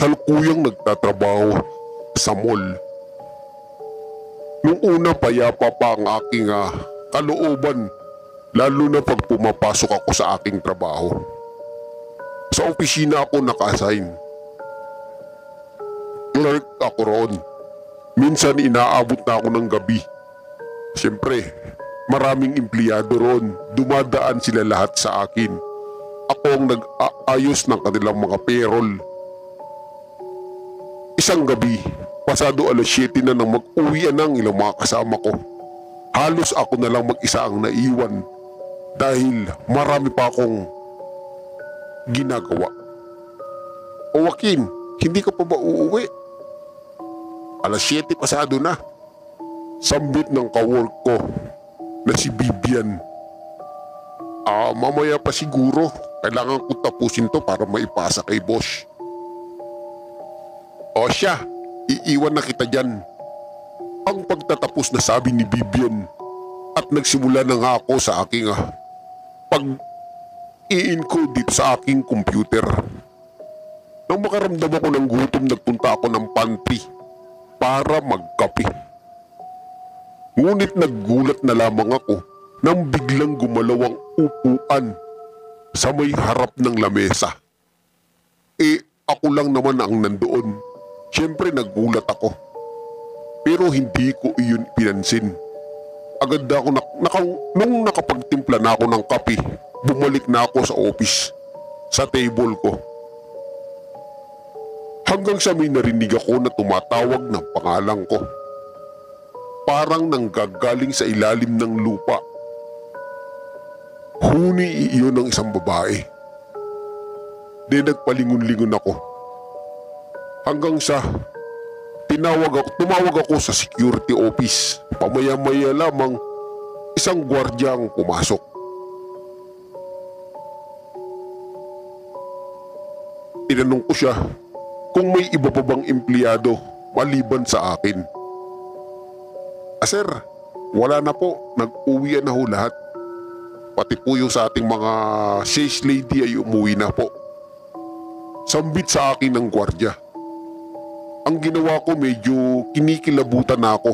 kasalukuyang nagtatrabaho sa mall. Nung una payapa pa ang aking kalooban, lalo na pag pumapasok ako sa aking trabaho. Sa opisina ako naka-assign. Clerk ako roon. Minsan inaabot na ako ng gabi. Siyempre, maraming empleyado roon. Dumadaan sila lahat sa akin. Ako ang nag-aayos ng kanilang mga payroll. Isang gabi, pasado 7:00 na nang mag-uwi ng ilang mga kasama ko. Halos ako na lang mag-isa ang naiwan dahil marami pa akong ginagawa. O Joaquin, hindi ka pa ba uuwi? 7:00 pasado na. Sambit ng kawork ko na si Vivian. Mamaya pa siguro. Kailangan ko tapusin to para maipasa kay boss. O siya, iiwan na kita dyan. Ang pagtatapos na sabi ni Vivian at nagsimula na nga ako sa aking pag-i-encode dito sa aking computer. Nang makaramdam ako ng gutom, nagpunta ako ng pantry para magkape. Ngunit naggulat na lamang ako nang biglang gumalaw ang upuan sa may harap ng lamesa. Ako lang naman ang nandoon. Siyempre nagulat ako. Pero hindi ko iyon pinansin. Agad ako nung nakapagtimpla na ako ng kape, bumalik na ako sa office, sa table ko. Hanggang sa may narinig ako na tumatawag ng pangalan ko. Parang nanggagaling sa ilalim ng lupa. Huni iyon ng isang babae. Di nagpalingon-lingon ako. Hanggang sa tumawag ako sa security office. Pamaya-maya lamang isang gwardiya ang pumasok. Tinanong ko siya kung may iba pa bang empleyado maliban sa akin. Sir, wala na po. Nag-uwian na ho lahat. Pati po yung sa ating mga sales lady ay umuwi na po. Sambit sa akin ng gwardiya. Ang ginawa ko, medyo kinikilabutan na ako.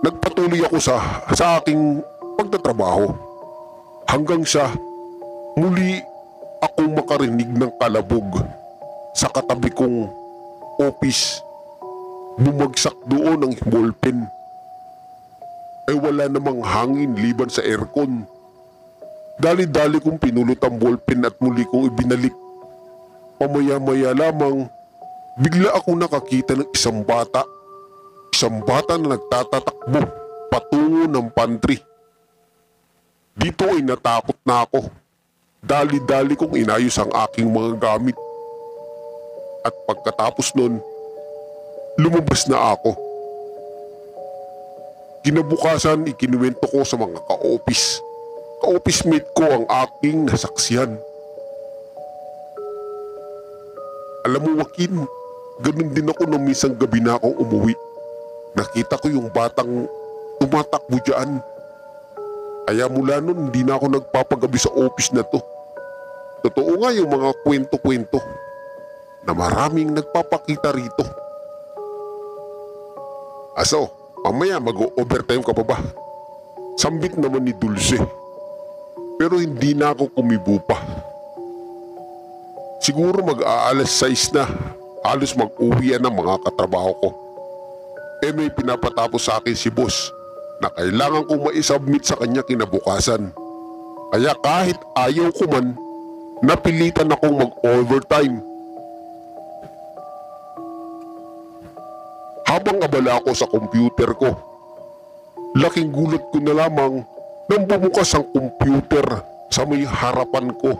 Nagpatuloy ako sa aking pagtatrabaho. Hanggang sa muli akong makarinig ng kalabog sa katabi kong office. Bumagsak doon ang ballpen. Ay wala namang hangin liban sa aircon. Dali-dali kong pinulot ang ballpen at muli kong ibinalik. Pamaya-maya lamang, bigla akong nakakita ng isang bata. Isang bata na nagtatatakbo patungo ng pantry. Dito ay natakot na ako. Dali-dali kong inayos ang aking mga gamit. At pagkatapos nun, lumabas na ako. Kinabukasan, ikinuwento ko sa mga ka-office mate ko ang aking nasaksihan. Alam mo Joaquin, ganun din ako nung minsan gabi na akong umuwi. Nakita ko yung batang tumatakbo dyan. Kaya mula nun hindi na ako nagpapagabi sa office na to. Totoo nga yung mga kwento-kwento na maraming nagpapakita rito. Aso, mamaya mag-overtime ka pa ba? Sambit naman ni Dulce. Pero hindi na ako kumibo pa. Siguro mag-aalas 6 na. Halos mag-uwian ang mga katrabaho ko. May pinapatapos sa akin si boss na kailangan kong maisubmit sa kanya kinabukasan. Kaya kahit ayaw ko man, napilitan akong mag-overtime. Habang abala ako sa computer ko, laking gulat ko na lamang nang bumukas ang computer sa may harapan ko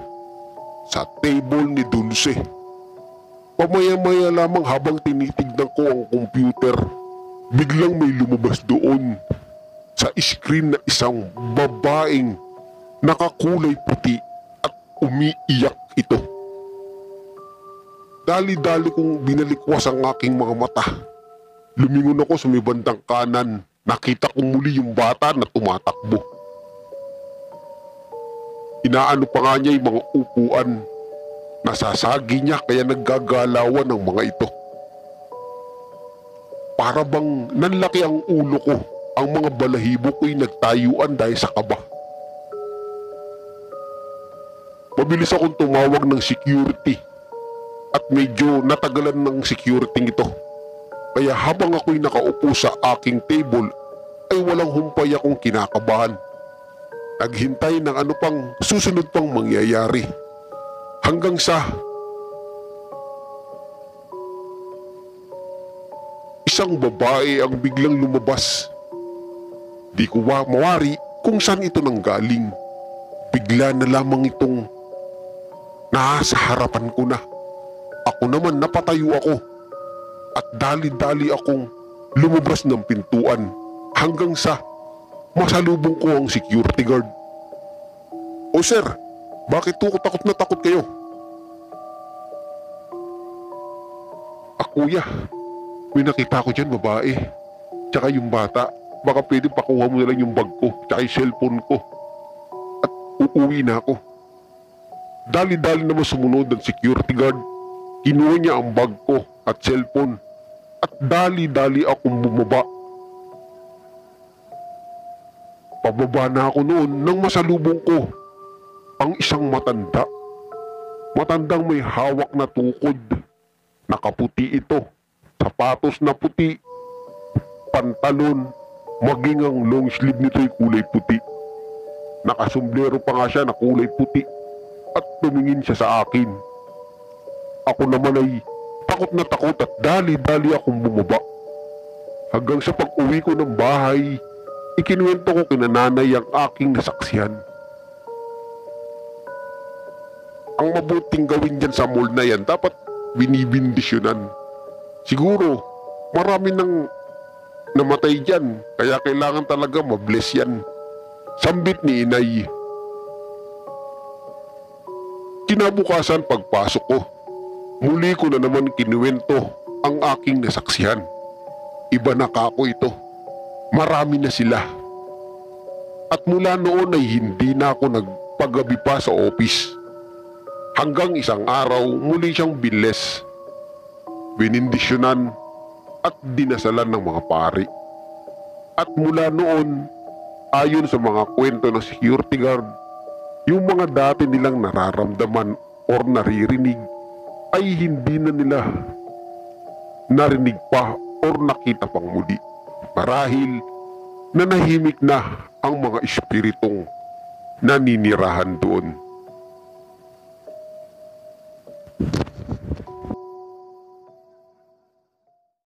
sa table ni Dulce. Pamaya-maya lamang habang tinitignan ko ang computer, biglang may lumabas doon sa screen na isang babaeng nakakulay puti at umiiyak ito. Dali-dali kong binalikwas ang aking mga mata. Lumingon ako sa may bandang kanan. Nakita ko muli yung bata na tumatakbo. Inaano pa nga niya yung mga upuan Nasasagi niya kaya naggagalawan ang mga ito. Para bang nanlaki ang ulo ko, ang mga balahibo ko'y nagtayuan dahil sa kaba. Mabilis akong tumawag ng security at medyo natagalan ng security ito. Kaya habang ako'y nakaupo sa aking table ay walang humpay akong kinakabahan. Naghintay ng ano pang susunod pang mangyayari. Hanggang sa isang babae ang biglang lumabas. Di ko mawari kung saan ito nanggaling. Bigla na lamang itong nasa harapan ko na. Ako naman napatayo ako at dali-dali akong lumabas ng pintuan hanggang sa masalubong ko ang security guard. "O sir, bakit takot na takot kayo?" "Kuya, may nakita ko dyan babae, tsaka yung bata. Baka pwede pakuha mo na lang yung bag ko, tsaka yung cellphone ko. At uuwi na ako." Dali-dali naman sumunod ang security guard. Kinuha niya ang bag ko at cellphone. At dali-dali akong bumaba. Pababa na ako noon nang masalubong ko ang isang matanda. Matandang may hawak na tukod. Nakaputi ito, sapatos na puti, pantalon, maging ang long sleeve nito'y kulay puti. Nakasombrero pa nga siya na kulay puti at tumingin siya sa akin. Ako naman ay takot na takot at dali-dali akong bumaba. Hanggang sa pag-uwi ko ng bahay, ikinuwento ko kina nanay ang aking nasaksihan. Ang mabuting gawin dyan sa mall na yan, dapat binibindisyonan. Siguro, marami nang namatay dyan, kaya kailangan talaga mabless yan. Sambit ni inay. Kinabukasan pagpasok ko, muli ko na naman kinuwento ang aking nasaksihan. Iba na kako ito. Marami na sila. At mula noon ay hindi na ako nagpagabi pa sa office. Hanggang isang araw muli siyang binles, binindisyonan at dinasalan ng mga pari. At mula noon, ayon sa mga kwento ng security guard, yung mga dati nilang nararamdaman or naririnig ay hindi na nila narinig pa or nakita pang muli. Marahil nanahimik na ang mga espiritong naninirahan doon.